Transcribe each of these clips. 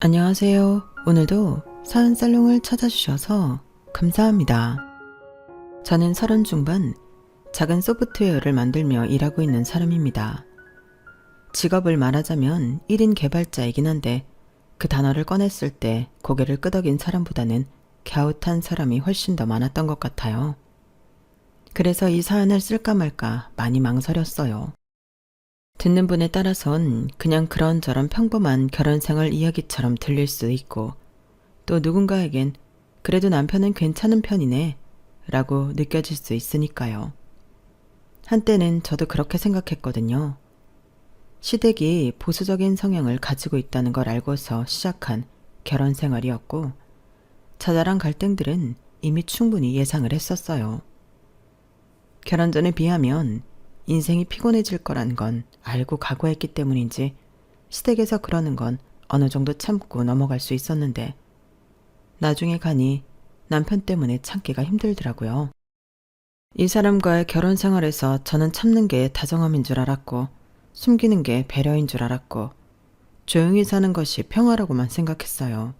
안녕하세요. 오늘도 사은살롱을 찾아주셔서 감사합니다. 저는 30 중반 작은 소프트웨어를 만들며 일하고 있는 사람입니다. 직업을 말하자면 1인 개발자이긴 한데 그 단어를 꺼냈을 때 고개를 끄덕인 사람보다는 갸웃한 사람이 훨씬 더 많았던 것 같아요. 그래서 이 사연을 쓸까 말까 많이 망설였어요. 듣는 분에 따라선 그냥 그런저런 평범한 결혼생활 이야기처럼 들릴 수 있고 또 누군가에겐 그래도 남편은 괜찮은 편이네 라고 느껴질 수 있으니까요. 한때는 저도 그렇게 생각했거든요. 시댁이 보수적인 성향을 가지고 있다는 걸 알고서 시작한 결혼생활이었고 자잘한 갈등들은 이미 충분히 예상을 했었어요. 결혼 전에 비하면 인생이 피곤해질 거란 건 알고 각오했기 때문인지 시댁에서 그러는 건 어느 정도 참고 넘어갈 수 있었는데 나중에 가니 남편 때문에 참기가 힘들더라고요. 이 사람과의 결혼 생활에서 저는 참는 게 다정함인 줄 알았고 숨기는 게 배려인 줄 알았고 조용히 사는 것이 평화라고만 생각했어요.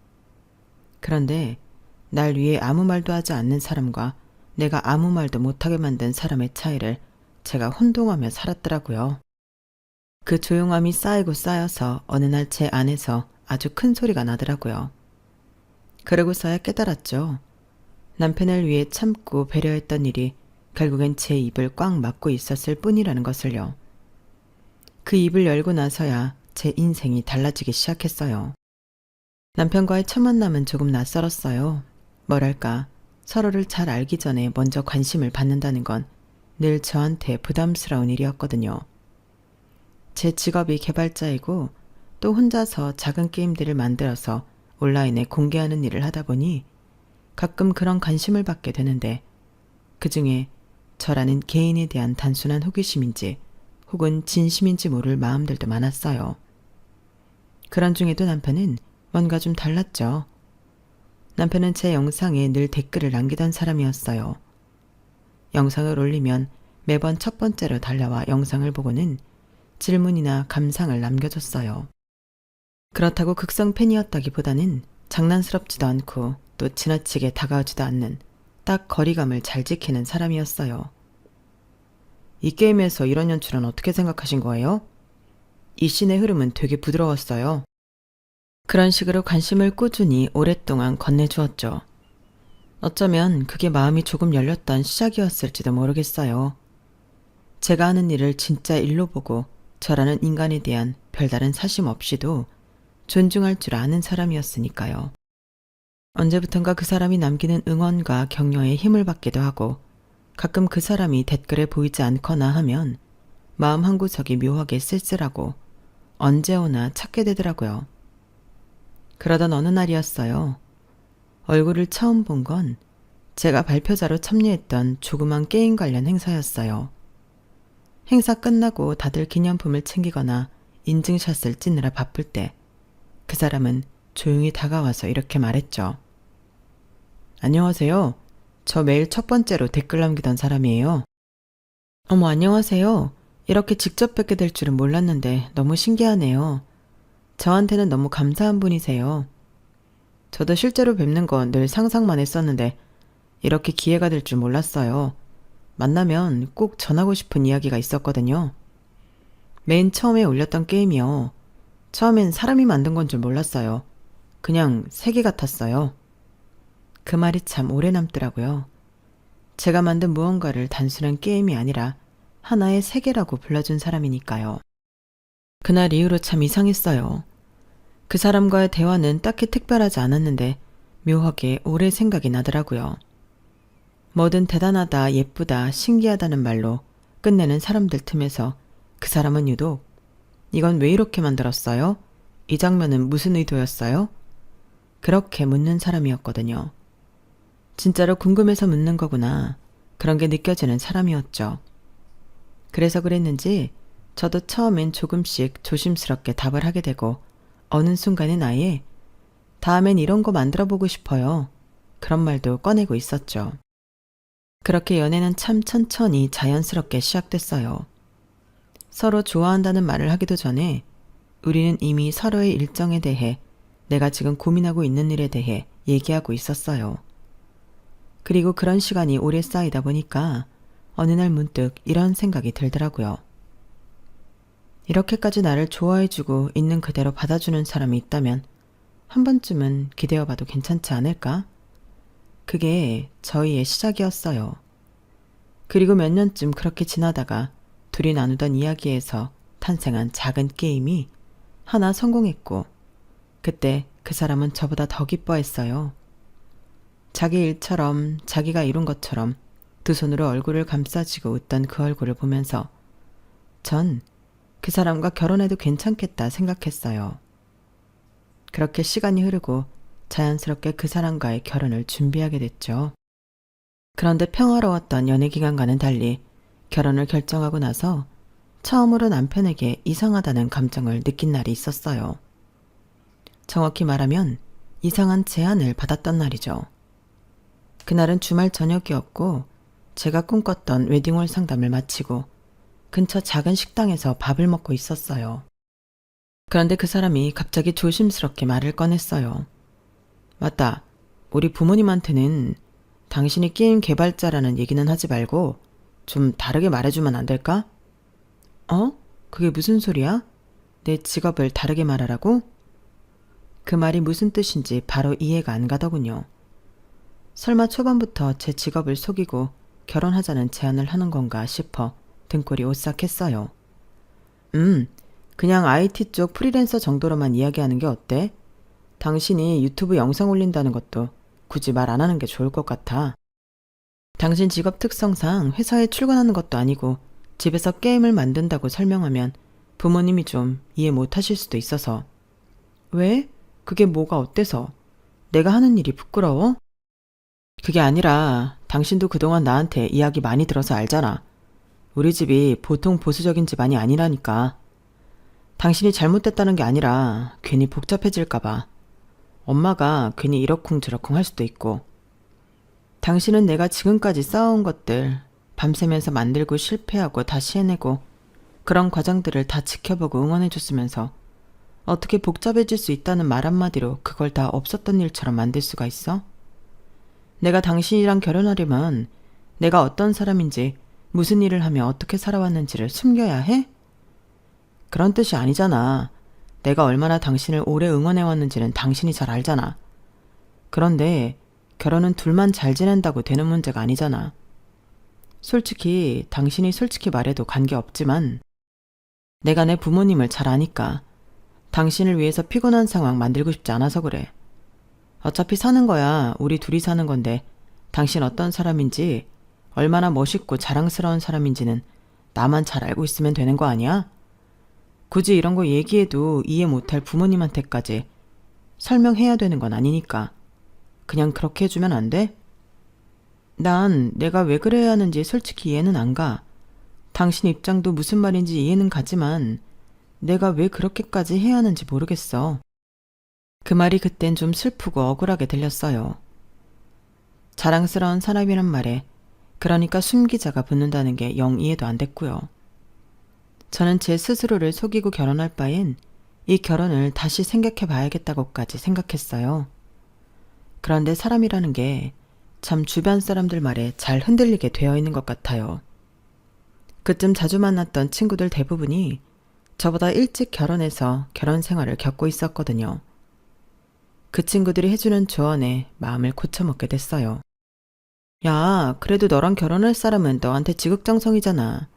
그런데 날 위해 아무 말도 하지 않는 사람과 내가 아무 말도 못하게 만든 사람의 차이를 제가 혼동하며 살았더라고요. 그 조용함이 쌓이고 쌓여서 어느 날 제 안에서 아주 큰 소리가 나더라고요. 그러고서야 깨달았죠. 남편을 위해 참고 배려했던 일이 결국엔 제 입을 꽉 막고 있었을 뿐이라는 것을요. 그 입을 열고 나서야 제 인생이 달라지기 시작했어요. 남편과의 첫 만남은 조금 낯설었어요. 뭐랄까, 서로를 잘 알기 전에 먼저 관심을 받는다는 건 늘 저한테 부담스러운 일이었거든요. 제 직업이 개발자이고 또 혼자서 작은 게임들을 만들어서 온라인에 공개하는 일을 하다 보니 가끔 그런 관심을 받게 되는데 그 중에 저라는 개인에 대한 단순한 호기심인지 혹은 진심인지 모를 마음들도 많았어요. 그런 중에도 남편은 뭔가 좀 달랐죠. 남편은 제 영상에 늘 댓글을 남기던 사람이었어요. 영상을 올리면 매번 첫 번째로 달려와 영상을 보고는 질문이나 감상을 남겨줬어요. 그렇다고 극성 팬이었다기보다는 장난스럽지도 않고 또 지나치게 다가오지도 않는 딱 거리감을 잘 지키는 사람이었어요. 이 게임에서 이런 연출은 어떻게 생각하신 거예요? 이 씬의 흐름은 되게 부드러웠어요. 그런 식으로 관심을 꾸준히 오랫동안 건네주었죠. 어쩌면 그게 마음이 조금 열렸던 시작이었을지도 모르겠어요. 제가 하는 일을 진짜 일로 보고 저라는 인간에 대한 별다른 사심 없이도 존중할 줄 아는 사람이었으니까요. 언제부턴가 그 사람이 남기는 응원과 격려에 힘을 받기도 하고 가끔 그 사람이 댓글에 보이지 않거나 하면 마음 한구석이 묘하게 쓸쓸하고 언제 오나 찾게 되더라고요. 그러던 어느 날이었어요. 얼굴을 처음 본 건 제가 발표자로 참여했던 조그만 게임 관련 행사였어요. 행사 끝나고 다들 기념품을 챙기거나 인증샷을 찍느라 바쁠 때 그 사람은 조용히 다가와서 이렇게 말했죠. 안녕하세요. 저 매일 첫 번째로 댓글 남기던 사람이에요. 어머, 안녕하세요. 이렇게 직접 뵙게 될 줄은 몰랐는데 너무 신기하네요. 저한테는 너무 감사한 분이세요. 저도 실제로 뵙는 건 늘 상상만 했었는데 이렇게 기회가 될 줄 몰랐어요. 만나면 꼭 전하고 싶은 이야기가 있었거든요. 맨 처음에 올렸던 게임이요. 처음엔 사람이 만든 건 줄 몰랐어요. 그냥 세계 같았어요. 그 말이 참 오래 남더라고요. 제가 만든 무언가를 단순한 게임이 아니라 하나의 세계라고 불러준 사람이니까요. 그날 이후로 참 이상했어요. 그 사람과의 대화는 딱히 특별하지 않았는데 묘하게 오래 생각이 나더라고요. 뭐든 대단하다, 예쁘다, 신기하다는 말로 끝내는 사람들 틈에서 그 사람은 유독 이건 왜 이렇게 만들었어요? 이 장면은 무슨 의도였어요? 그렇게 묻는 사람이었거든요. 진짜로 궁금해서 묻는 거구나. 그런 게 느껴지는 사람이었죠. 그래서 그랬는지 저도 처음엔 조금씩 조심스럽게 답을 하게 되고 어느 순간엔 아예 다음엔 이런 거 만들어 보고 싶어요. 그런 말도 꺼내고 있었죠. 그렇게 연애는 참 천천히 자연스럽게 시작됐어요. 서로 좋아한다는 말을 하기도 전에 우리는 이미 서로의 일정에 대해 내가 지금 고민하고 있는 일에 대해 얘기하고 있었어요. 그리고 그런 시간이 오래 쌓이다 보니까 어느 날 문득 이런 생각이 들더라고요. 이렇게까지 나를 좋아해주고 있는 그대로 받아주는 사람이 있다면 한 번쯤은 기대어봐도 괜찮지 않을까? 그게 저희의 시작이었어요. 그리고 몇 년쯤 그렇게 지나다가 둘이 나누던 이야기에서 탄생한 작은 게임이 하나 성공했고, 그때 그 사람은 저보다 더 기뻐했어요. 자기 일처럼 자기가 이룬 것처럼 두 손으로 얼굴을 감싸쥐고 웃던 그 얼굴을 보면서 전 그 사람과 결혼해도 괜찮겠다 생각했어요. 그렇게 시간이 흐르고 자연스럽게 그 사람과의 결혼을 준비하게 됐죠. 그런데 평화로웠던 연애 기간과는 달리 결혼을 결정하고 나서 처음으로 남편에게 이상하다는 감정을 느낀 날이 있었어요. 정확히 말하면 이상한 제안을 받았던 날이죠. 그날은 주말 저녁이었고 제가 꿈꿨던 웨딩홀 상담을 마치고 근처 작은 식당에서 밥을 먹고 있었어요. 그런데 그 사람이 갑자기 조심스럽게 말을 꺼냈어요. 맞다. 우리 부모님한테는 당신이 게임 개발자라는 얘기는 하지 말고 좀 다르게 말해주면 안 될까? 어? 그게 무슨 소리야? 내 직업을 다르게 말하라고? 그 말이 무슨 뜻인지 바로 이해가 안 가더군요. 설마 초반부터 제 직업을 속이고 결혼하자는 제안을 하는 건가 싶어 등골이 오싹했어요. 그냥 IT 쪽 프리랜서 정도로만 이야기하는 게 어때? 당신이 유튜브 영상 올린다는 것도 굳이 말 안 하는 게 좋을 것 같아. 당신 직업 특성상 회사에 출근하는 것도 아니고 집에서 게임을 만든다고 설명하면 부모님이 좀 이해 못 하실 수도 있어서. 왜? 그게 뭐가 어때서? 내가 하는 일이 부끄러워? 그게 아니라 당신도 그동안 나한테 이야기 많이 들어서 알잖아. 우리 집이 보통 보수적인 집안이 아니라니까. 당신이 잘못됐다는 게 아니라 괜히 복잡해질까 봐. 엄마가 괜히 이러쿵저러쿵 할 수도 있고. 당신은 내가 지금까지 쌓아온 것들 밤새면서 만들고 실패하고 다시 해내고 그런 과정들을 다 지켜보고 응원해줬으면서 어떻게 복잡해질 수 있다는 말 한마디로 그걸 다 없었던 일처럼 만들 수가 있어? 내가 당신이랑 결혼하려면 내가 어떤 사람인지 무슨 일을 하며 어떻게 살아왔는지를 숨겨야 해? 그런 뜻이 아니잖아. 내가 얼마나 당신을 오래 응원해왔는지는 당신이 잘 알잖아. 그런데 결혼은 둘만 잘 지낸다고 되는 문제가 아니잖아. 솔직히 당신이 솔직히 말해도 관계없지만 내가 내 부모님을 잘 아니까 당신을 위해서 피곤한 상황 만들고 싶지 않아서 그래. 어차피 사는 거야 우리 둘이 사는 건데 당신 어떤 사람인지 얼마나 멋있고 자랑스러운 사람인지는 나만 잘 알고 있으면 되는 거 아니야? 굳이 이런 거 얘기해도 이해 못할 부모님한테까지 설명해야 되는 건 아니니까 그냥 그렇게 해주면 안 돼? 난 내가 왜 그래야 하는지 솔직히 이해는 안 가. 당신 입장도 무슨 말인지 이해는 가지만 내가 왜 그렇게까지 해야 하는지 모르겠어. 그 말이 그땐 좀 슬프고 억울하게 들렸어요. 자랑스러운 사람이란 말에 그러니까 숨기자가 붙는다는 게 영 이해도 안 됐고요. 저는 제 스스로를 속이고 결혼할 바엔 이 결혼을 다시 생각해 봐야겠다고까지 생각했어요. 그런데 사람이라는 게 참 주변 사람들 말에 잘 흔들리게 되어 있는 것 같아요. 그쯤 자주 만났던 친구들 대부분이 저보다 일찍 결혼해서 결혼 생활을 겪고 있었거든요. 그 친구들이 해주는 조언에 마음을 고쳐먹게 됐어요. 야, 그래도 너랑 결혼할 사람은 너한테 지극정성이잖아.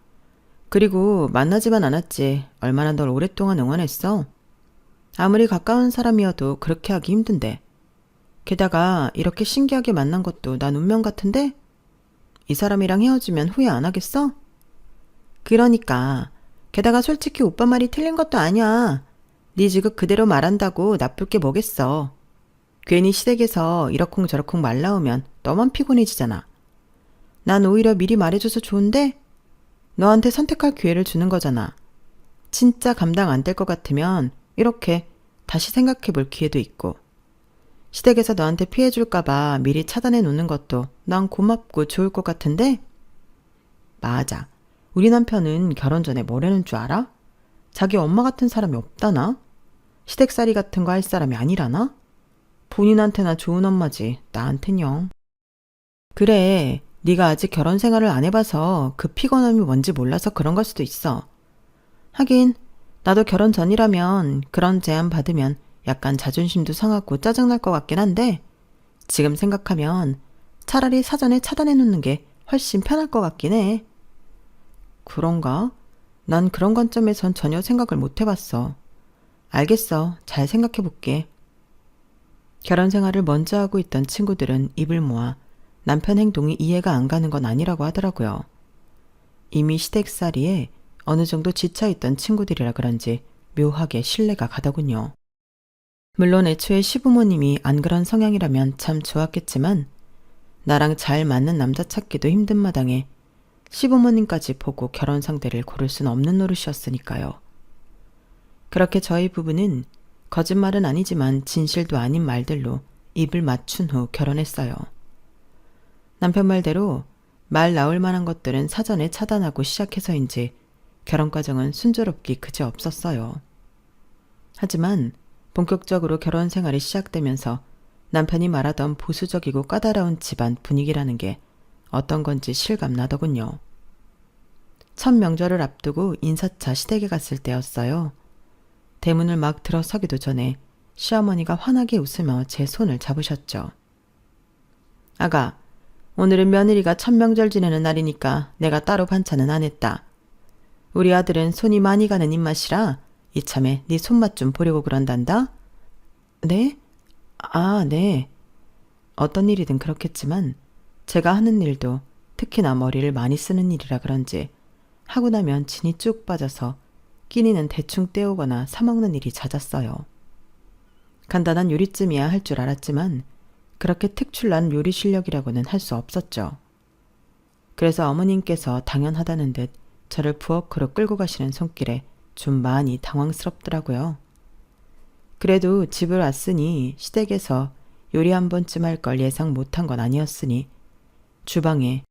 그리고 만나지만 않았지 얼마나 널 오랫동안 응원했어? 아무리 가까운 사람이어도 그렇게 하기 힘든데. 게다가 이렇게 신기하게 만난 것도 난 운명 같은데? 이 사람이랑 헤어지면 후회 안 하겠어? 그러니까 게다가 솔직히 오빠 말이 틀린 것도 아니야. 네 지금 그대로 말한다고 나쁠 게 뭐겠어. 괜히 시댁에서 이러쿵저러쿵 말 나오면 너만 피곤해지잖아. 난 오히려 미리 말해줘서 좋은데? 너한테 선택할 기회를 주는 거잖아. 진짜 감당 안 될 것 같으면 이렇게 다시 생각해 볼 기회도 있고. 시댁에서 너한테 피해 줄까봐 미리 차단해 놓는 것도 난 고맙고 좋을 것 같은데? 맞아. 우리 남편은 결혼 전에 뭐라는 줄 알아? 자기 엄마 같은 사람이 없다나? 시댁살이 같은 거 할 사람이 아니라나? 본인한테나 좋은 엄마지 나한텐요. 그래, 네가 아직 결혼 생활을 안 해봐서 그 피곤함이 뭔지 몰라서 그런 걸 수도 있어. 하긴 나도 결혼 전이라면 그런 제안 받으면 약간 자존심도 상하고 짜증날 것 같긴 한데 지금 생각하면 차라리 사전에 차단해 놓는 게 훨씬 편할 것 같긴 해. 그런가? 난 그런 관점에선 전혀 생각을 못 해봤어. 알겠어. 잘 생각해 볼게. 결혼 생활을 먼저 하고 있던 친구들은 입을 모아 남편 행동이 이해가 안 가는 건 아니라고 하더라고요. 이미 시댁살이에 어느 정도 지쳐있던 친구들이라 그런지 묘하게 신뢰가 가더군요. 물론 애초에 시부모님이 안 그런 성향이라면 참 좋았겠지만 나랑 잘 맞는 남자 찾기도 힘든 마당에 시부모님까지 보고 결혼 상대를 고를 순 없는 노릇이었으니까요. 그렇게 저희 부부는 거짓말은 아니지만 진실도 아닌 말들로 입을 맞춘 후 결혼했어요. 남편 말대로 말 나올 만한 것들은 사전에 차단하고 시작해서인지 결혼 과정은 순조롭기 그지 없었어요. 하지만 본격적으로 결혼 생활이 시작되면서 남편이 말하던 보수적이고 까다로운 집안 분위기라는 게 어떤 건지 실감나더군요. 첫 명절을 앞두고 인사차 시댁에 갔을 때였어요. 대문을 막 들어서기도 전에 시어머니가 환하게 웃으며 제 손을 잡으셨죠. 아가, 오늘은 며느리가 첫 명절 지내는 날이니까 내가 따로 반찬은 안 했다. 우리 아들은 손이 많이 가는 입맛이라 이참에 네 손맛 좀 보려고 그런단다. 네? 아, 네. 어떤 일이든 그렇겠지만 제가 하는 일도 특히나 머리를 많이 쓰는 일이라 그런지 하고 나면 진이 쭉 빠져서 끼니는 대충 때우거나 사먹는 일이 잦았어요. 간단한 요리쯤이야 할 줄 알았지만 그렇게 특출난 요리 실력이라고는 할 수 없었죠. 그래서 어머님께서 당연하다는 듯 저를 부엌으로 끌고 가시는 손길에 좀 많이 당황스럽더라고요. 그래도 집을 왔으니 시댁에서 요리 한 번쯤 할 걸 예상 못한 건 아니었으니 주방에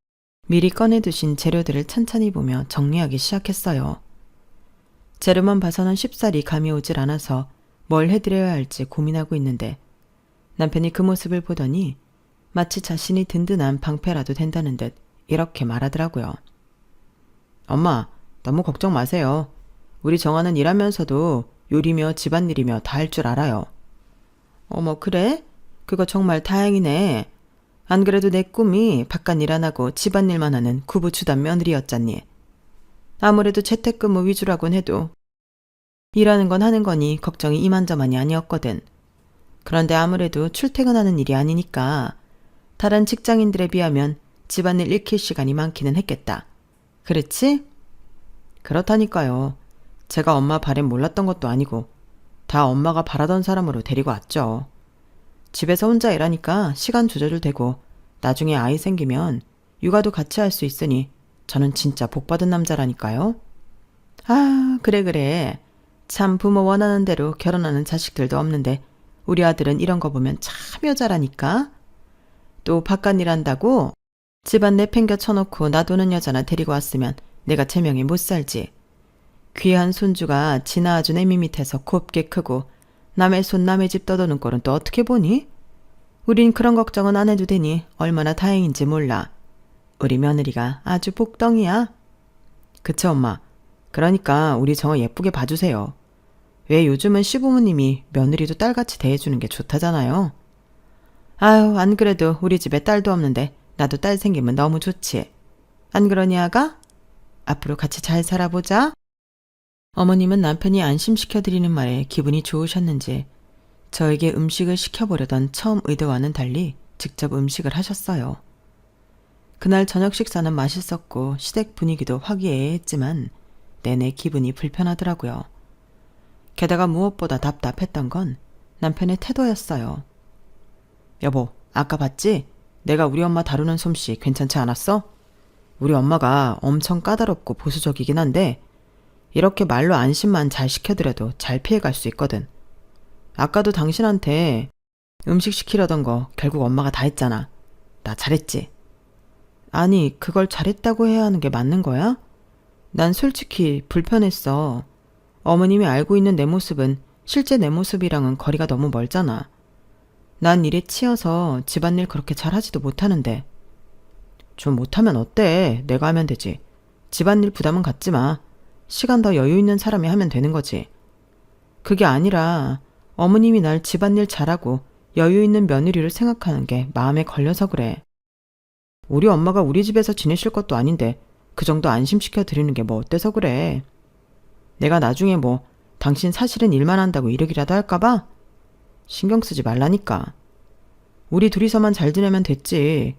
미리 꺼내두신 재료들을 찬찬히 보며 정리하기 시작했어요. 재료만 봐서는 쉽사리 감이 오질 않아서 뭘 해드려야 할지 고민하고 있는데 남편이 그 모습을 보더니 마치 자신이 든든한 방패라도 된다는 듯 이렇게 말하더라고요. 엄마, 너무 걱정 마세요. 우리 정아는 일하면서도 요리며 집안일이며 다 할 줄 알아요. 어머, 그래? 그거 정말 다행이네. 안 그래도 내 꿈이 바깥일 안 하고 집안일만 하는 구부주단 며느리였잖니. 아무래도 재택근무 위주라곤 해도 일하는 건 하는 거니 걱정이 이만저만이 아니었거든. 그런데 아무래도 출퇴근하는 일이 아니니까 다른 직장인들에 비하면 집안일 익힐 시간이 많기는 했겠다. 그렇지? 그렇다니까요. 제가 엄마 바램 몰랐던 것도 아니고 다 엄마가 바라던 사람으로 데리고 왔죠. 집에서 혼자 일하니까 시간 조절도 되고 나중에 아이 생기면 육아도 같이 할 수 있으니 저는 진짜 복받은 남자라니까요. 아, 그래. 참 부모 원하는 대로 결혼하는 자식들도 없는데 우리 아들은 이런 거 보면 참 여자라니까. 또 바깥일 한다고 집안 내팽겨 쳐놓고 놔두는 여자나 데리고 왔으면 내가 제명에 못 살지. 귀한 손주가 지나 아주 내미 밑에서 곱게 크고 남의 손 남의 집 떠도는 꼴은 또 어떻게 보니? 우린 그런 걱정은 안 해도 되니 얼마나 다행인지 몰라. 우리 며느리가 아주 복덩이야. 그쵸, 엄마. 그러니까 우리 정어 예쁘게 봐주세요. 왜 요즘은 시부모님이 며느리도 딸같이 대해주는 게 좋다잖아요. 아유, 안 그래도 우리 집에 딸도 없는데 나도 딸 생기면 너무 좋지. 안 그러니 아가? 앞으로 같이 잘 살아보자. 어머님은 남편이 안심시켜드리는 말에 기분이 좋으셨는지 저에게 음식을 시켜보려던 처음 의도와는 달리 직접 음식을 하셨어요. 그날 저녁 식사는 맛있었고 시댁 분위기도 화기애애했지만 내내 기분이 불편하더라고요. 게다가 무엇보다 답답했던 건 남편의 태도였어요. 여보, 아까 봤지? 내가 우리 엄마 다루는 솜씨 괜찮지 않았어? 우리 엄마가 엄청 까다롭고 보수적이긴 한데 이렇게 말로 안심만 잘 시켜드려도 잘 피해갈 수 있거든. 아까도 당신한테 음식 시키려던 거 결국 엄마가 다 했잖아. 나 잘했지? 아니, 그걸 잘했다고 해야 하는 게 맞는 거야? 난 솔직히 불편했어. 어머님이 알고 있는 내 모습은 실제 내 모습이랑은 거리가 너무 멀잖아. 난 일에 치여서 집안일 그렇게 잘하지도 못하는데. 좀 못하면 어때? 내가 하면 되지. 집안일 부담은 갖지 마. 시간 더 여유 있는 사람이 하면 되는 거지. 그게 아니라 어머님이 날 집안일 잘하고 여유 있는 며느리를 생각하는 게 마음에 걸려서 그래. 우리 엄마가 우리 집에서 지내실 것도 아닌데 그 정도 안심시켜 드리는 게 뭐 어때서 그래. 내가 나중에 뭐 당신 사실은 일만 한다고 이러기라도 할까봐? 신경 쓰지 말라니까. 우리 둘이서만 잘 지내면 됐지.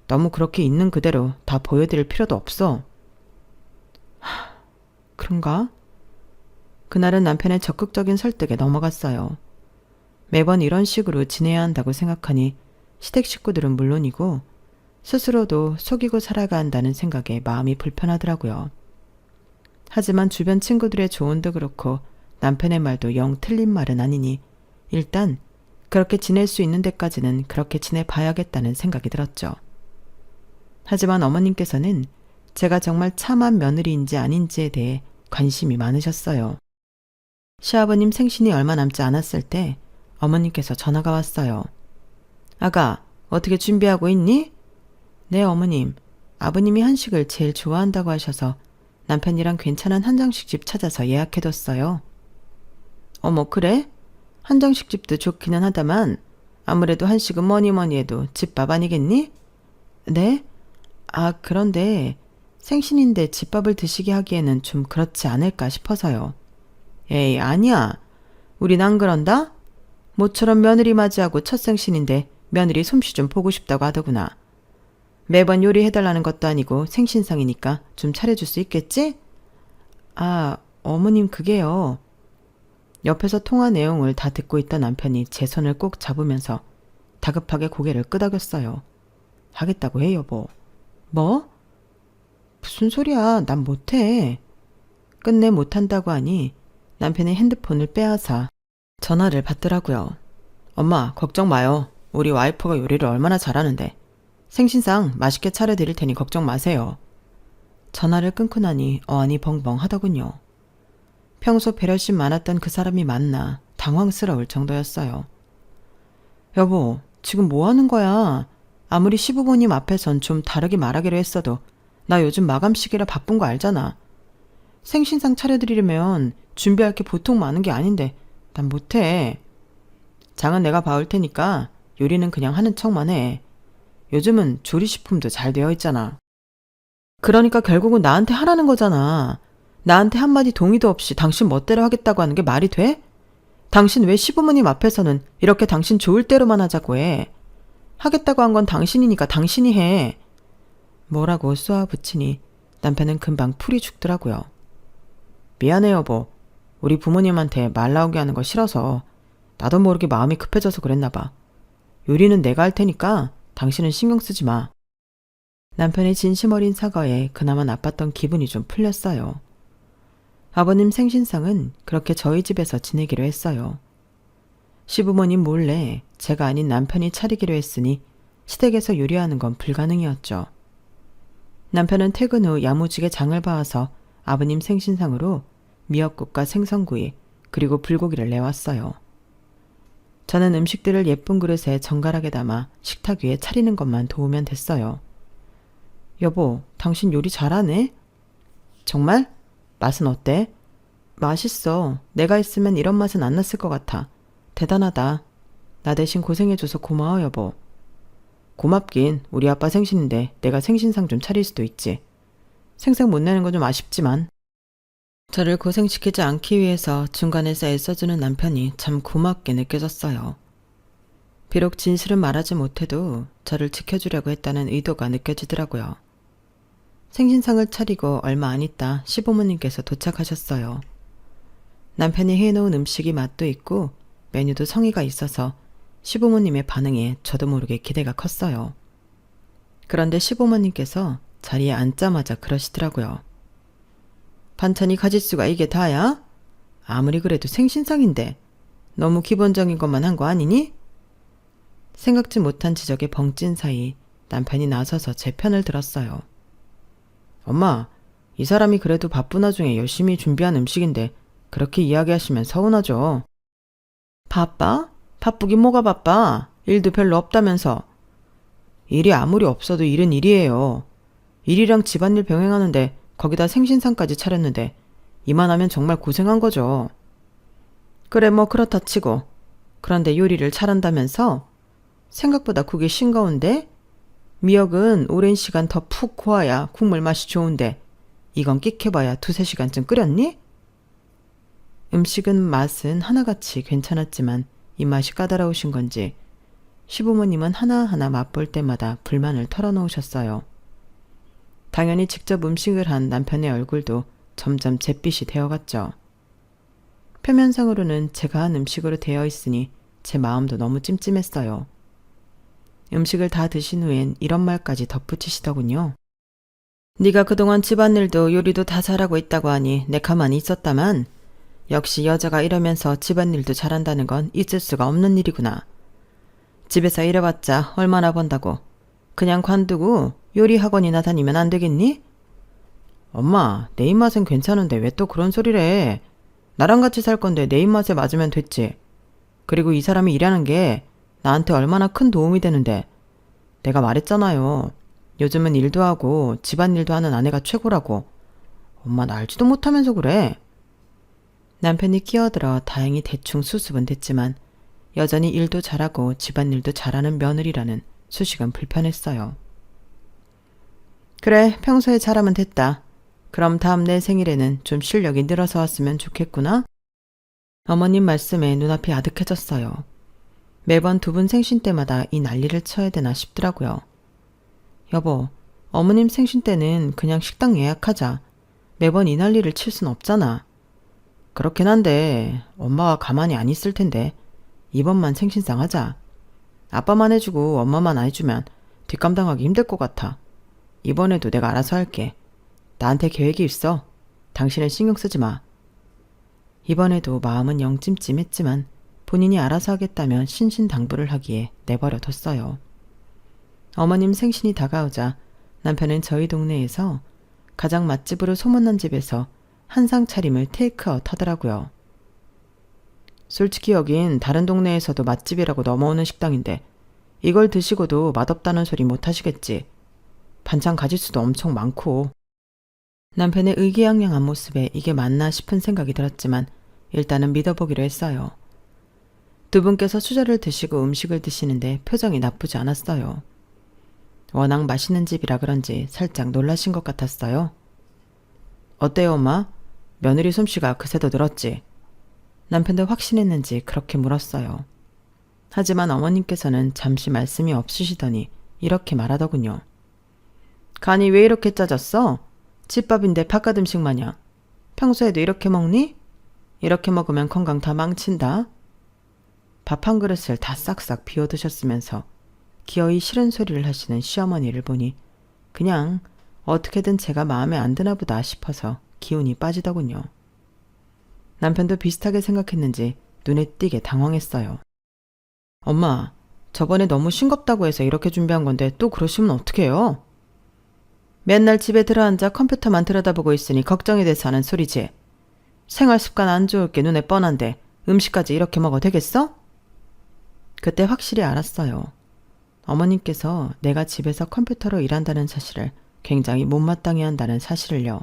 너무 그렇게 있는 그대로 다 보여드릴 필요도 없어. 그런가? 그날은 남편의 적극적인 설득에 넘어갔어요. 매번 이런 식으로 지내야 한다고 생각하니 시댁 식구들은 물론이고 스스로도 속이고 살아가 한다는 생각에 마음이 불편하더라고요. 하지만 주변 친구들의 조언도 그렇고 남편의 말도 영 틀린 말은 아니니 일단 그렇게 지낼 수 있는 데까지는 그렇게 지내봐야겠다는 생각이 들었죠. 하지만 어머님께서는 제가 정말 참한 며느리인지 아닌지에 대해 관심이 많으셨어요. 시아버님 생신이 얼마 남지 않았을 때 어머님께서 전화가 왔어요. 아가, 어떻게 준비하고 있니? 네, 어머님. 아버님이 한식을 제일 좋아한다고 하셔서 남편이랑 괜찮은 한정식집 찾아서 예약해뒀어요. 어머, 그래? 한정식집도 좋기는 하다만 아무래도 한식은 뭐니 해도 집밥 아니겠니? 네? 아, 그런데 생신인데 집밥을 드시게 하기에는 좀 그렇지 않을까 싶어서요. 에이, 아니야. 우린 안 그런다? 모처럼 며느리 맞이하고 첫 생신인데 며느리 솜씨 좀 보고 싶다고 하더구나. 매번 요리해달라는 것도 아니고 생신상이니까 좀 차려줄 수 있겠지? 아, 어머님 그게요. 옆에서 통화 내용을 다 듣고 있던 남편이 제 손을 꼭 잡으면서 다급하게 고개를 끄덕였어요. 하겠다고 해, 여보. 뭐? 무슨 소리야. 난 못해. 끝내 못한다고 하니 남편이 핸드폰을 빼앗아 전화를 받더라고요. 엄마, 걱정 마요. 우리 와이프가 요리를 얼마나 잘하는데. 생신상 맛있게 차려드릴 테니 걱정 마세요. 전화를 끊고 나니 어안이 벙벙 하더군요. 평소 배려심 많았던 그 사람이 맞나 당황스러울 정도였어요. 여보, 지금 뭐 하는 거야? 아무리 시부모님 앞에선 좀 다르게 말하기로 했어도 나 요즘 마감 시기라 바쁜 거 알잖아. 생신상 차려드리려면 준비할 게 보통 많은 게 아닌데 난 못해. 장은 내가 봐올 테니까 요리는 그냥 하는 척만 해. 요즘은 조리식품도 잘 되어 있잖아. 그러니까 결국은 나한테 하라는 거잖아. 나한테 한마디 동의도 없이 당신 멋대로 하겠다고 하는 게 말이 돼? 당신 왜 시부모님 앞에서는 이렇게 당신 좋을 대로만 하자고 해? 하겠다고 한 건 당신이니까 당신이 해. 뭐라고 쏘아붙이니 남편은 금방 풀이 죽더라고요. 미안해 여보. 우리 부모님한테 말 나오게 하는 거 싫어서 나도 모르게 마음이 급해져서 그랬나 봐. 요리는 내가 할 테니까 당신은 신경 쓰지 마. 남편의 진심 어린 사과에 그나마 나빴던 기분이 좀 풀렸어요. 아버님 생신상은 그렇게 저희 집에서 지내기로 했어요. 시부모님 몰래 제가 아닌 남편이 차리기로 했으니 시댁에서 요리하는 건 불가능이었죠. 남편은 퇴근 후 야무지게 장을 봐와서 아버님 생신상으로 미역국과 생선구이 그리고 불고기를 내왔어요. 저는 음식들을 예쁜 그릇에 정갈하게 담아 식탁 위에 차리는 것만 도우면 됐어요. 여보, 당신 요리 잘하네? 정말? 맛은 어때? 맛있어. 내가 있으면 이런 맛은 안 났을 것 같아. 대단하다. 나 대신 고생해줘서 고마워, 여보. 고맙긴. 우리 아빠 생신인데 내가 생신상 좀 차릴 수도 있지. 생색 못 내는 건 좀 아쉽지만. 저를 고생시키지 않기 위해서 중간에서 애써주는 남편이 참 고맙게 느껴졌어요. 비록 진실은 말하지 못해도 저를 지켜주려고 했다는 의도가 느껴지더라고요. 생신상을 차리고 얼마 안 있다 시부모님께서 도착하셨어요. 남편이 해놓은 음식이 맛도 있고 메뉴도 성의가 있어서 시부모님의 반응에 저도 모르게 기대가 컸어요. 그런데 시부모님께서 자리에 앉자마자 그러시더라고요. 반찬이 가짓수가 이게 다야? 아무리 그래도 생신상인데 너무 기본적인 것만 한 거 아니니? 생각지 못한 지적에 벙찐 사이 남편이 나서서 제 편을 들었어요. 엄마, 이 사람이 그래도 바쁜 와중에 열심히 준비한 음식인데 그렇게 이야기하시면 서운하죠. 바빠? 바쁘긴 뭐가 바빠? 일도 별로 없다면서. 일이 아무리 없어도 일은 일이에요. 일이랑 집안일 병행하는데 거기다 생신상까지 차렸는데 이만하면 정말 고생한 거죠. 그래 뭐 그렇다 치고. 그런데 요리를 잘한다면서? 생각보다 국이 싱거운데? 미역은 오랜 시간 더 푹 고아야 국물 맛이 좋은데 이건 끽해봐야 2~3시간쯤 끓였니? 음식은 맛은 하나같이 괜찮았지만 입맛이 까다로우신 건지 시부모님은 하나하나 맛볼 때마다 불만을 털어놓으셨어요. 당연히 직접 음식을 한 남편의 얼굴도 점점 잿빛이 되어갔죠. 표면상으로는 제가 한 음식으로 되어 있으니 제 마음도 너무 찜찜했어요. 음식을 다 드신 후엔 이런 말까지 덧붙이시더군요. 네가 그동안 집안일도 요리도 다 잘하고 있다고 하니 내 가만히 있었다만 역시 여자가 이러면서 집안일도 잘한다는 건 있을 수가 없는 일이구나. 집에서 일해봤자 얼마나 번다고. 그냥 관두고 요리 학원이나 다니면 안 되겠니? 엄마, 내 입맛은 괜찮은데 왜 또 그런 소리를 해. 나랑 같이 살 건데 내 입맛에 맞으면 됐지. 그리고 이 사람이 일하는 게 나한테 얼마나 큰 도움이 되는데. 내가 말했잖아요. 요즘은 일도 하고 집안일도 하는 아내가 최고라고. 엄마 나 알지도 못하면서 그래. 남편이 끼어들어 다행히 대충 수습은 됐지만 여전히 일도 잘하고 집안일도 잘하는 며느리라는 수식은 불편했어요. 그래, 평소에 잘하면 됐다. 그럼 다음 내 생일에는 좀 실력이 늘어서 왔으면 좋겠구나. 어머님 말씀에 눈앞이 아득해졌어요. 매번 2분 생신 때마다 이 난리를 쳐야 되나 싶더라고요. 여보, 어머님 생신 때는 그냥 식당 예약하자. 매번 이 난리를 칠 순 없잖아. 그렇긴 한데 엄마가 가만히 안 있을 텐데 이번만 생신상 하자. 아빠만 해주고 엄마만 안 해주면 뒷감당하기 힘들 것 같아. 이번에도 내가 알아서 할게. 나한테 계획이 있어. 당신은 신경 쓰지 마. 이번에도 마음은 영 찜찜했지만 본인이 알아서 하겠다면 신신당부를 하기에 내버려 뒀어요. 어머님 생신이 다가오자 남편은 저희 동네에서 가장 맛집으로 소문난 집에서 한상 차림을 테이크아웃 하더라고요. 솔직히 여긴 다른 동네에서도 맛집이라고 넘어오는 식당인데 이걸 드시고도 맛없다는 소리 못 하시겠지. 반찬 가짓수도 엄청 많고. 남편의 의기양양한 모습에 이게 맞나 싶은 생각이 들었지만 일단은 믿어보기로 했어요. 2분께서 수저를 드시고 음식을 드시는데 표정이 나쁘지 않았어요. 워낙 맛있는 집이라 그런지 살짝 놀라신 것 같았어요. 어때요, 엄마? 며느리 솜씨가 그새도 늘었지? 남편도 확신했는지 그렇게 물었어요. 하지만 어머님께서는 잠시 말씀이 없으시더니 이렇게 말하더군요. 간이 왜 이렇게 짜졌어? 집밥인데 바깥 음식 마냥. 평소에도 이렇게 먹니? 이렇게 먹으면 건강 다 망친다. 밥 한 그릇을 다 싹싹 비워 드셨으면서 기어이 싫은 소리를 하시는 시어머니를 보니 그냥 어떻게든 제가 마음에 안 드나 보다 싶어서 기운이 빠지더군요. 남편도 비슷하게 생각했는지 눈에 띄게 당황했어요. 엄마, 저번에 너무 싱겁다고 해서 이렇게 준비한 건데 또 그러시면 어떡해요? 맨날 집에 들어앉아 컴퓨터만 들여다보고 있으니 걱정이 돼서 하는 소리지. 생활 습관 안 좋을 게 눈에 뻔한데 음식까지 이렇게 먹어도 되겠어? 그때 확실히 알았어요. 어머님께서 내가 집에서 컴퓨터로 일한다는 사실을 굉장히 못마땅해 한다는 사실을요.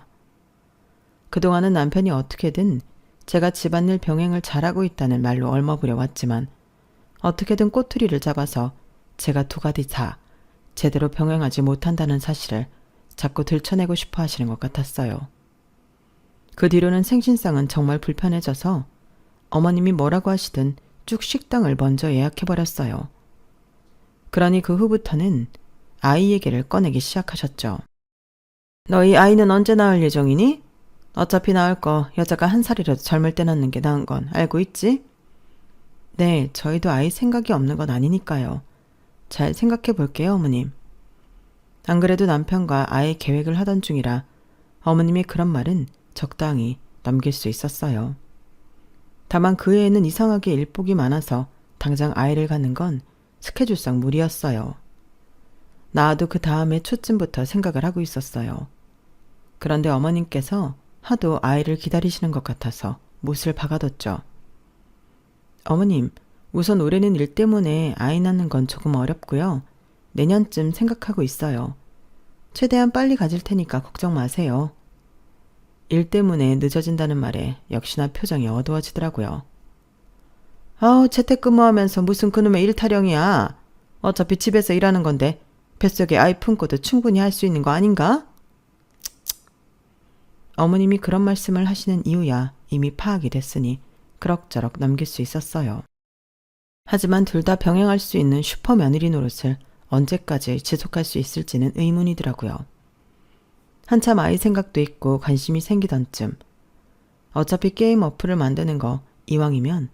그동안은 남편이 어떻게든 제가 집안일 병행을 잘하고 있다는 말로 얼머부려 왔지만 어떻게든 꼬투리를 잡아서 제가 2가지 다 제대로 병행하지 못한다는 사실을 자꾸 들춰내고 싶어 하시는 것 같았어요. 그 뒤로는 생신상은 정말 불편해져서 어머님이 뭐라고 하시든 쭉 식당을 먼저 예약해버렸어요. 그러니 그 후부터는 아이 얘기를 꺼내기 시작하셨죠. 너희 아이는 언제 낳을 예정이니? 어차피 낳을 거 여자가 1살이라도 젊을 때 낳는 게 나은 건 알고 있지? 네, 저희도 아이 생각이 없는 건 아니니까요. 잘 생각해 볼게요, 어머님. 안 그래도 남편과 아이 계획을 하던 중이라 어머님이 그런 말은 적당히 넘길 수 있었어요. 다만 그 애는 이상하게 일복이 많아서 당장 아이를 갖는 건 스케줄상 무리였어요. 나도 그 다음에 초쯤부터 생각을 하고 있었어요. 그런데 어머님께서 하도 아이를 기다리시는 것 같아서 못을 박아뒀죠. 어머님, 우선 올해는 일 때문에 아이 낳는 건 조금 어렵고요. 내년쯤 생각하고 있어요. 최대한 빨리 가질 테니까 걱정 마세요. 일 때문에 늦어진다는 말에 역시나 표정이 어두워지더라고요. 아우, 재택근무하면서 무슨 그놈의 일 타령이야. 어차피 집에서 일하는 건데 뱃속에 아이 품고도 충분히 할 수 있는 거 아닌가? 어머님이 그런 말씀을 하시는 이유야 이미 파악이 됐으니 그럭저럭 넘길 수 있었어요. 하지만 둘 다 병행할 수 있는 슈퍼 며느리 노릇을 언제까지 지속할 수 있을지는 의문이더라고요. 한참 아이 생각도 있고 관심이 생기던 쯤 어차피 게임 어플을 만드는 거 이왕이면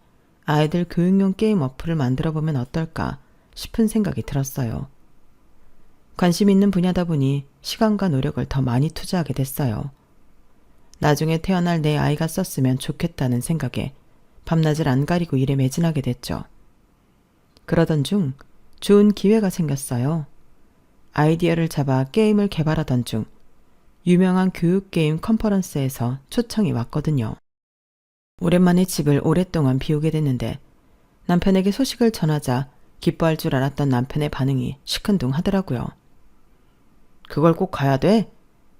아이들 교육용 게임 어플을 만들어보면 어떨까 싶은 생각이 들었어요. 관심 있는 분야다 보니 시간과 노력을 더 많이 투자하게 됐어요. 나중에 태어날 내 아이가 썼으면 좋겠다는 생각에 밤낮을 안 가리고 일에 매진하게 됐죠. 그러던 중 좋은 기회가 생겼어요. 아이디어를 잡아 게임을 개발하던 중 유명한 교육게임 컨퍼런스에서 초청이 왔거든요. 오랜만에 집을 오랫동안 비우게 됐는데 남편에게 소식을 전하자 기뻐할 줄 알았던 남편의 반응이 시큰둥하더라고요. 그걸 꼭 가야 돼?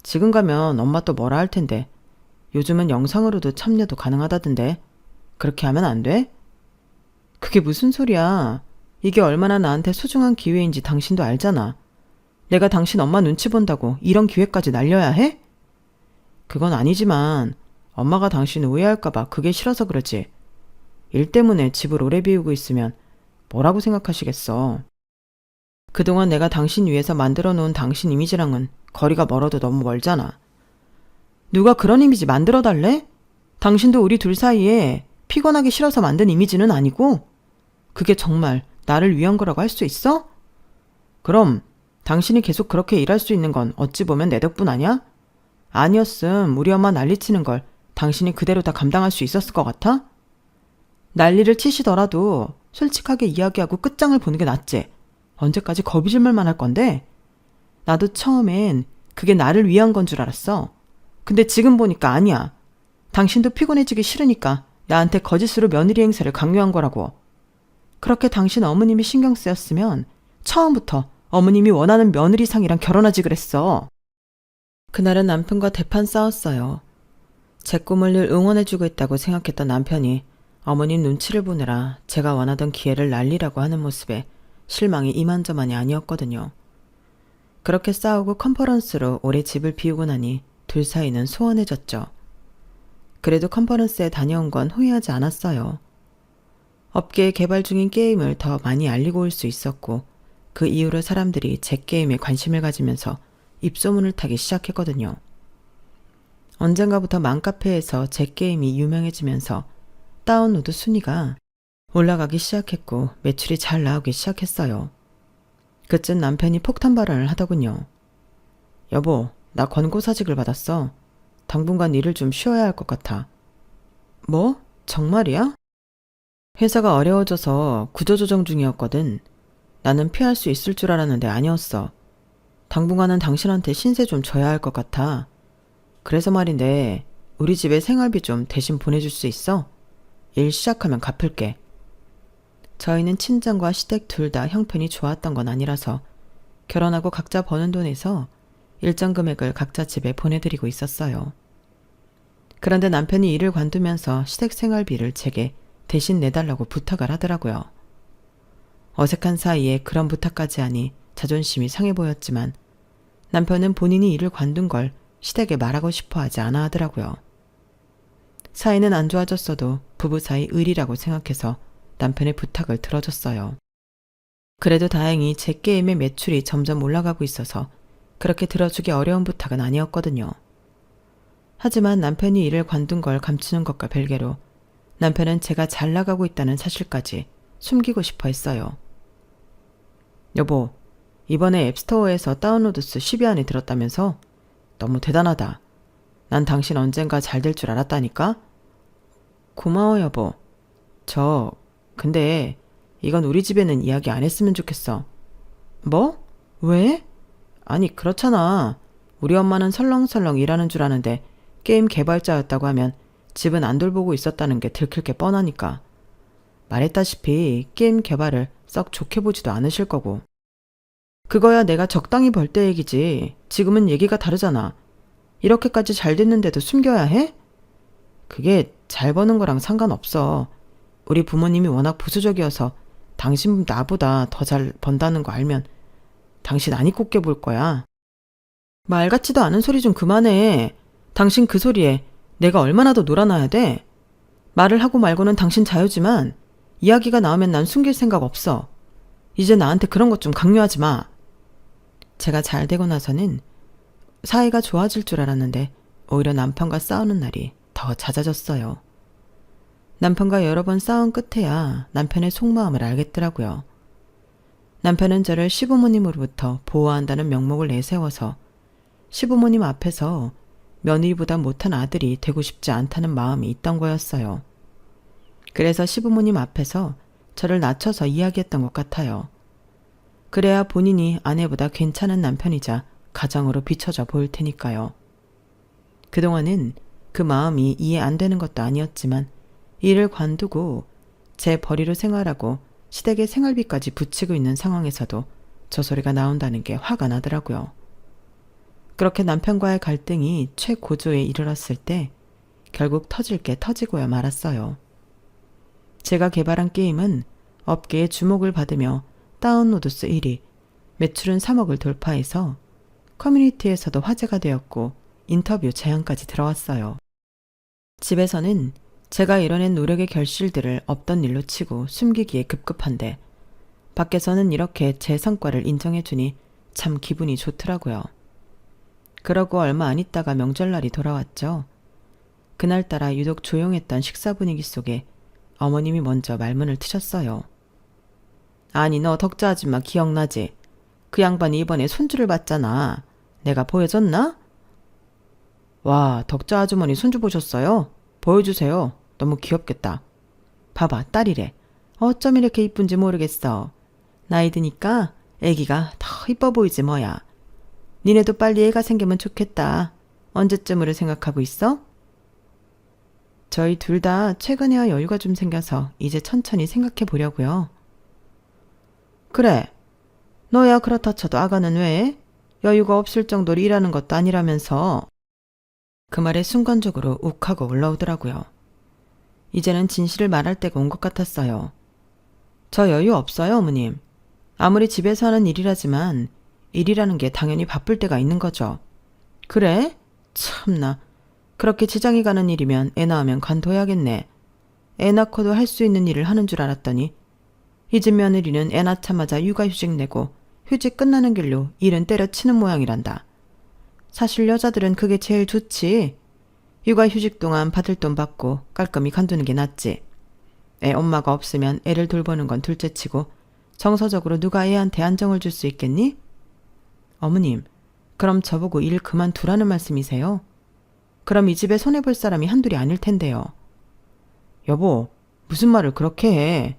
지금 가면 엄마 또 뭐라 할 텐데. 요즘은 영상으로도 참여도 가능하다던데. 그렇게 하면 안 돼? 그게 무슨 소리야. 이게 얼마나 나한테 소중한 기회인지 당신도 알잖아. 내가 당신 엄마 눈치 본다고 이런 기회까지 날려야 해? 그건 아니지만 엄마가 당신 오해할까봐 그게 싫어서 그러지. 일 때문에 집을 오래 비우고 있으면 뭐라고 생각하시겠어. 그동안 내가 당신 위해서 만들어 놓은 당신 이미지랑은 거리가 멀어도 너무 멀잖아. 누가 그런 이미지 만들어 달래? 당신도 우리 둘 사이에 피곤하기 싫어서 만든 이미지는 아니고 그게 정말 나를 위한 거라고 할 수 있어? 그럼 당신이 계속 그렇게 일할 수 있는 건 어찌 보면 내 덕분 아냐? 아니었음 우리 엄마 난리치는 걸 당신이 그대로 다 감당할 수 있었을 것 같아? 난리를 치시더라도 솔직하게 이야기하고 끝장을 보는 게 낫지. 언제까지 거비질만 할 건데? 나도 처음엔 그게 나를 위한 건 줄 알았어. 근데 지금 보니까 아니야. 당신도 피곤해지기 싫으니까 나한테 거짓으로 며느리 행세를 강요한 거라고. 그렇게 당신 어머님이 신경 쓰였으면 처음부터 어머님이 원하는 며느리상이랑 결혼하지 그랬어. 그날은 남편과 대판 싸웠어요. 제 꿈을 늘 응원해주고 있다고 생각했던 남편이 어머님 눈치를 보느라 제가 원하던 기회를 날리라고 하는 모습에 실망이 이만저만이 아니었거든요. 그렇게 싸우고 컨퍼런스로 오래 집을 비우고 나니 둘 사이는 소원해졌죠. 그래도 컨퍼런스에 다녀온 건 후회하지 않았어요. 업계에 개발 중인 게임을 더 많이 알리고 올 수 있었고 그 이후로 사람들이 제 게임에 관심을 가지면서 입소문을 타기 시작했거든요. 언젠가부터 맘카페에서 제 게임이 유명해지면서 다운로드 순위가 올라가기 시작했고 매출이 잘 나오기 시작했어요. 그쯤 남편이 폭탄 발언을 하더군요. 여보, 나 권고사직을 받았어. 당분간 일을 좀 쉬어야 할 것 같아. 뭐? 정말이야? 회사가 어려워져서 구조조정 중이었거든. 나는 피할 수 있을 줄 알았는데 아니었어. 당분간은 당신한테 신세 좀 져야 할 것 같아. 그래서 말인데 우리 집에 생활비 좀 대신 보내줄 수 있어? 일 시작하면 갚을게. 저희는 친정과 시댁 둘 다 형편이 좋았던 건 아니라서 결혼하고 각자 버는 돈에서 일정 금액을 각자 집에 보내드리고 있었어요. 그런데 남편이 일을 관두면서 시댁 생활비를 제게 대신 내달라고 부탁을 하더라고요. 어색한 사이에 그런 부탁까지 하니 자존심이 상해 보였지만 남편은 본인이 일을 관둔 걸 시댁에 말하고 싶어 하지 않아 하더라고요. 사이는 안 좋아졌어도 부부 사이 의리라고 생각해서 남편의 부탁을 들어줬어요. 그래도 다행히 제 게임의 매출이 점점 올라가고 있어서 그렇게 들어주기 어려운 부탁은 아니었거든요. 하지만 남편이 일을 관둔 걸 감추는 것과 별개로 남편은 제가 잘 나가고 있다는 사실까지 숨기고 싶어 했어요. 여보, 이번에 앱스토어에서 다운로드 수 10위 안에 들었다면서? 너무 대단하다. 난 당신 언젠가 잘 될 줄 알았다니까? 고마워 여보. 근데 이건 우리 집에는 이야기 안 했으면 좋겠어. 뭐? 왜? 아니 그렇잖아. 우리 엄마는 설렁설렁 일하는 줄 아는데 게임 개발자였다고 하면 집은 안 돌보고 있었다는 게 들킬 게 뻔하니까. 말했다시피 게임 개발을 썩 좋게 보지도 않으실 거고. 그거야 내가 적당히 벌 때 얘기지. 지금은 얘기가 다르잖아. 이렇게까지 잘 됐는데도 숨겨야 해? 그게 잘 버는 거랑 상관없어. 우리 부모님이 워낙 보수적이어서 당신 나보다 더 잘 번다는 거 알면 당신 안 입고 깨볼 거야. 말 같지도 않은 소리 좀 그만해. 당신 그 소리에 내가 얼마나 더 놀아놔야 돼? 말을 하고 말고는 당신 자유지만 이야기가 나오면 난 숨길 생각 없어. 이제 나한테 그런 것 좀 강요하지 마. 제가 잘 되고 나서는 사이가 좋아질 줄 알았는데 오히려 남편과 싸우는 날이 더 잦아졌어요. 남편과 여러 번 싸운 끝에야 남편의 속마음을 알겠더라고요. 남편은 저를 시부모님으로부터 보호한다는 명목을 내세워서 시부모님 앞에서 며느리보다 못한 아들이 되고 싶지 않다는 마음이 있던 거였어요. 그래서 시부모님 앞에서 저를 낮춰서 이야기했던 것 같아요. 그래야 본인이 아내보다 괜찮은 남편이자 가정으로 비춰져 보일 테니까요. 그동안은 그 마음이 이해 안 되는 것도 아니었지만 일을 관두고 제 벌이로 생활하고 시댁의 생활비까지 붙이고 있는 상황에서도 저 소리가 나온다는 게 화가 나더라고요. 그렇게 남편과의 갈등이 최고조에 이르렀을 때 결국 터질 게 터지고야 말았어요. 제가 개발한 게임은 업계의 주목을 받으며 다운로드 수 1위, 매출은 3억을 돌파해서 커뮤니티에서도 화제가 되었고 인터뷰 제안까지 들어왔어요. 집에서는 제가 이뤄낸 노력의 결실들을 없던 일로 치고 숨기기에 급급한데 밖에서는 이렇게 제 성과를 인정해주니 참 기분이 좋더라고요. 그러고 얼마 안 있다가 명절날이 돌아왔죠. 그날따라 유독 조용했던 식사 분위기 속에 어머님이 먼저 말문을 트셨어요. 아니 너 덕자 아줌마 기억나지? 그 양반이 이번에 손주를 봤잖아. 내가 보여줬나? 와, 덕자 아주머니 손주 보셨어요? 보여주세요. 너무 귀엽겠다. 봐봐, 딸이래. 어쩜 이렇게 이쁜지 모르겠어. 나이 드니까 애기가 더 이뻐 보이지 뭐야. 니네도 빨리 애가 생기면 좋겠다. 언제쯤으로 생각하고 있어? 저희 둘 다 최근에야 여유가 좀 생겨서 이제 천천히 생각해 보려고요. 그래. 너야 그렇다 쳐도 아가는 왜? 여유가 없을 정도로 일하는 것도 아니라면서. 그 말에 순간적으로 욱하고 올라오더라고요. 이제는 진실을 말할 때가 온 것 같았어요. 저 여유 없어요, 어머님. 아무리 집에서 하는 일이라지만 일이라는 게 당연히 바쁠 때가 있는 거죠. 그래? 참나. 그렇게 지장이 가는 일이면 애 낳으면 관둬야겠네. 애 낳고도 할 수 있는 일을 하는 줄 알았더니 이 집 며느리는 애 낳자마자 육아휴직 내고 휴직 끝나는 길로 일은 때려치는 모양이란다. 사실 여자들은 그게 제일 좋지. 육아휴직 동안 받을 돈 받고 깔끔히 관두는 게 낫지. 애 엄마가 없으면 애를 돌보는 건 둘째치고 정서적으로 누가 애한테 안정을 줄 수 있겠니? 어머님, 그럼 저보고 일 그만두라는 말씀이세요? 그럼 이 집에 손해볼 사람이 한둘이 아닐 텐데요. 여보, 무슨 말을 그렇게 해?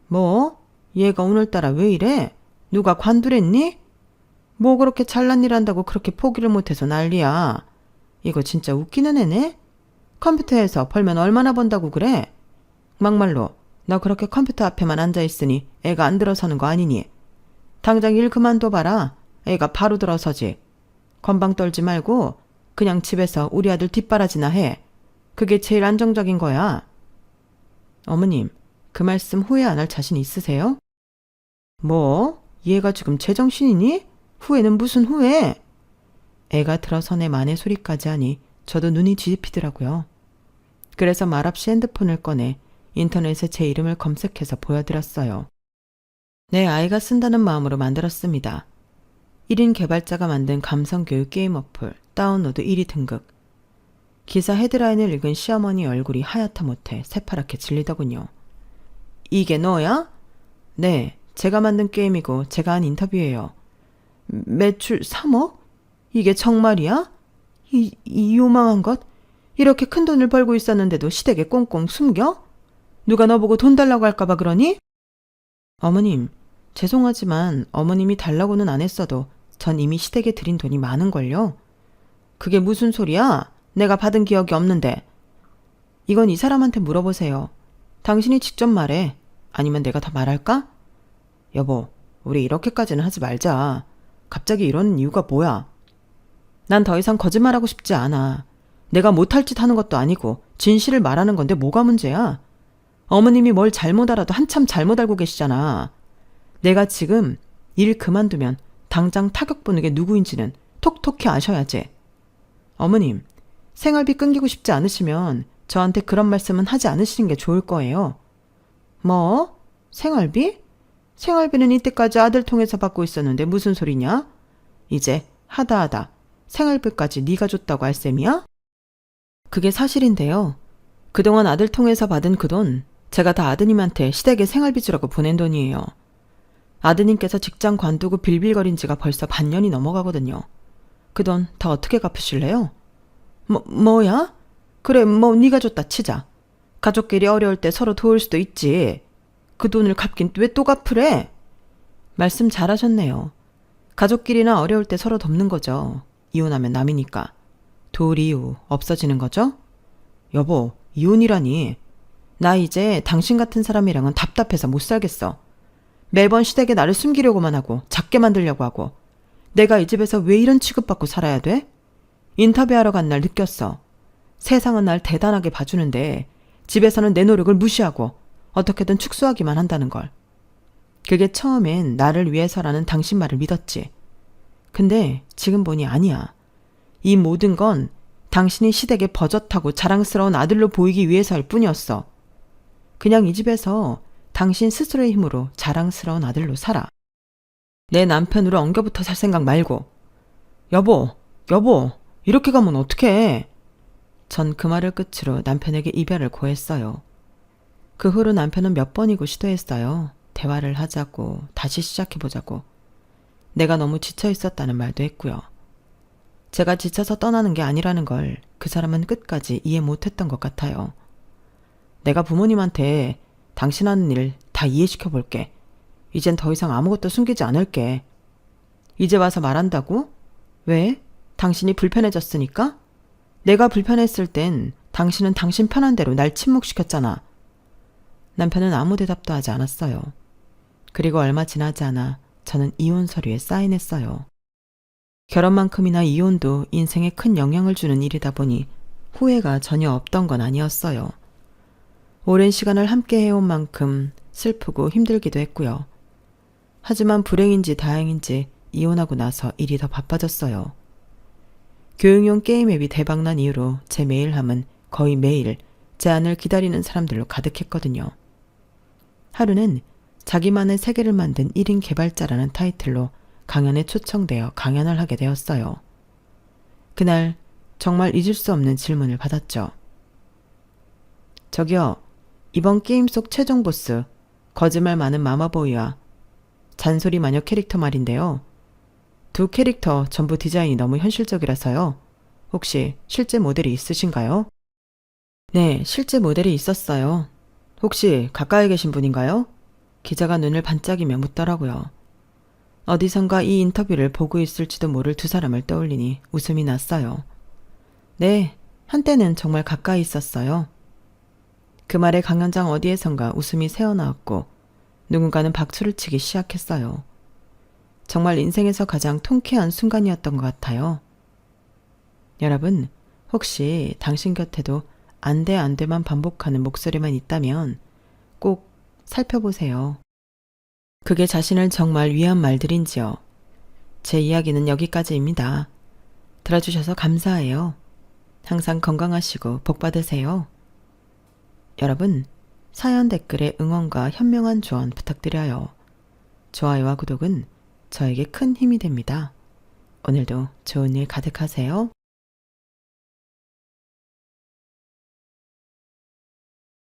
뭐? 얘가 오늘따라 왜 이래? 누가 관두랬니? 뭐 그렇게 잘난 일 한다고 그렇게 포기를 못해서 난리야. 이거 진짜 웃기는 애네? 컴퓨터에서 벌면 얼마나 번다고 그래? 막말로 너 그렇게 컴퓨터 앞에만 앉아있으니 애가 안 들어서는 거 아니니? 당장 일 그만둬봐라. 애가 바로 들어서지. 건방 떨지 말고 그냥 집에서 우리 아들 뒷바라지나 해. 그게 제일 안정적인 거야. 어머님, 그 말씀 후회 안 할 자신 있으세요? 뭐? 얘가 지금 제정신이니? 후회는 무슨 후회? 애가 들어서네 만의 소리까지 하니 저도 눈이 뒤집히더라고요. 그래서 말없이 핸드폰을 꺼내 인터넷에 제 이름을 검색해서 보여드렸어요. 내 아이가 쓴다는 마음으로 만들었습니다. 1인 개발자가 만든 감성교육 게임 어플 다운로드 1위 등극. 기사 헤드라인을 읽은 시어머니 얼굴이 하얗다 못해 새파랗게 질리더군요. 이게 너야? 네, 제가 만든 게임이고 제가 한 인터뷰예요. 매출 3억? 이게 정말이야? 이 요망한 것? 이렇게 큰 돈을 벌고 있었는데도 시댁에 꽁꽁 숨겨? 누가 너보고 돈 달라고 할까봐 그러니? 어머님, 죄송하지만 어머님이 달라고는 안 했어도 전 이미 시댁에 드린 돈이 많은걸요. 그게 무슨 소리야? 내가 받은 기억이 없는데. 이건 이 사람한테 물어보세요. 당신이 직접 말해. 아니면 내가 다 말할까? 여보, 우리 이렇게까지는 하지 말자. 갑자기 이러는 이유가 뭐야? 난 더 이상 거짓말하고 싶지 않아. 내가 못할 짓 하는 것도 아니고 진실을 말하는 건데 뭐가 문제야? 어머님이 뭘 잘못 알아도 한참 잘못 알고 계시잖아. 내가 지금 일 그만두면 당장 타격 보는 게 누구인지는 톡톡히 아셔야지. 어머님, 생활비 끊기고 싶지 않으시면 저한테 그런 말씀은 하지 않으시는 게 좋을 거예요. 뭐? 생활비? 생활비는 이때까지 아들 통해서 받고 있었는데 무슨 소리냐? 이제 하다 생활비까지 네가 줬다고 할 셈이야? 그게 사실인데요. 그동안 아들 통해서 받은 그 돈 제가 다 아드님한테 시댁에 생활비 주라고 보낸 돈이에요. 아드님께서 직장 관두고 빌빌거린 지가 벌써 반년이 넘어가거든요. 그 돈 다 어떻게 갚으실래요? 뭐야? 그래, 뭐 네가 줬다 치자. 가족끼리 어려울 때 서로 도울 수도 있지. 그 돈을 갚긴 왜 또 갚으래? 말씀 잘하셨네요. 가족끼리나 어려울 때 서로 돕는 거죠. 이혼하면 남이니까. 도울 이유 없어지는 거죠? 여보, 이혼이라니. 나 이제 당신 같은 사람이랑은 답답해서 못 살겠어. 매번 시댁에 나를 숨기려고만 하고 작게 만들려고 하고 내가 이 집에서 왜 이런 취급받고 살아야 돼? 인터뷰하러 간 날 느꼈어. 세상은 날 대단하게 봐주는데 집에서는 내 노력을 무시하고 어떻게든 축소하기만 한다는 걸. 그게 처음엔 나를 위해서라는 당신 말을 믿었지. 근데 지금 보니 아니야. 이 모든 건 당신이 시댁에 버젓하고 자랑스러운 아들로 보이기 위해서일 뿐이었어. 그냥 이 집에서 당신 스스로의 힘으로 자랑스러운 아들로 살아. 내 남편으로 엉겨붙어 살 생각 말고. 여보, 이렇게 가면 어떡해. 전 그 말을 끝으로 남편에게 이별을 고했어요. 그 후로 남편은 몇 번이고 시도했어요. 대화를 하자고, 다시 시작해보자고. 내가 너무 지쳐 있었다는 말도 했고요. 제가 지쳐서 떠나는 게 아니라는 걸 그 사람은 끝까지 이해 못했던 것 같아요. 내가 부모님한테 당신 하는 일 다 이해시켜 볼게. 이젠 더 이상 아무것도 숨기지 않을게. 이제 와서 말한다고? 왜? 당신이 불편해졌으니까? 내가 불편했을 땐 당신은 당신 편한 대로 날 침묵시켰잖아. 남편은 아무 대답도 하지 않았어요. 그리고 얼마 지나지 않아 저는 이혼 서류에 사인했어요. 결혼만큼이나 이혼도 인생에 큰 영향을 주는 일이다 보니 후회가 전혀 없던 건 아니었어요. 오랜 시간을 함께 해온 만큼 슬프고 힘들기도 했고요. 하지만 불행인지 다행인지 이혼하고 나서 일이 더 바빠졌어요. 교육용 게임 앱이 대박난 이후로 제 메일함은 거의 매일 제안을 기다리는 사람들로 가득했거든요. 하루는 자기만의 세계를 만든 1인 개발자라는 타이틀로 강연에 초청되어 강연을 하게 되었어요. 그날 정말 잊을 수 없는 질문을 받았죠. 저기요, 이번 게임 속 최종 보스, 거짓말 많은 마마보이와 잔소리 마녀 캐릭터 말인데요. 두 캐릭터 전부 디자인이 너무 현실적이라서요. 혹시 실제 모델이 있으신가요? 네, 실제 모델이 있었어요. 혹시 가까이 계신 분인가요? 기자가 눈을 반짝이며 묻더라고요. 어디선가 이 인터뷰를 보고 있을지도 모를 두 사람을 떠올리니 웃음이 났어요. 네, 한때는 정말 가까이 있었어요. 그 말에 강연장 어디에선가 웃음이 새어나왔고 누군가는 박수를 치기 시작했어요. 정말 인생에서 가장 통쾌한 순간이었던 것 같아요. 여러분, 혹시 당신 곁에도 안 돼만 반복하는 목소리만 있다면 꼭 살펴보세요. 그게 자신을 정말 위한 말들인지요. 제 이야기는 여기까지입니다. 들어주셔서 감사해요. 항상 건강하시고 복 받으세요. 여러분, 사연 댓글에 응원과 현명한 조언 부탁드려요. 좋아요와 구독은 저에게 큰 힘이 됩니다. 오늘도 좋은 일 가득하세요.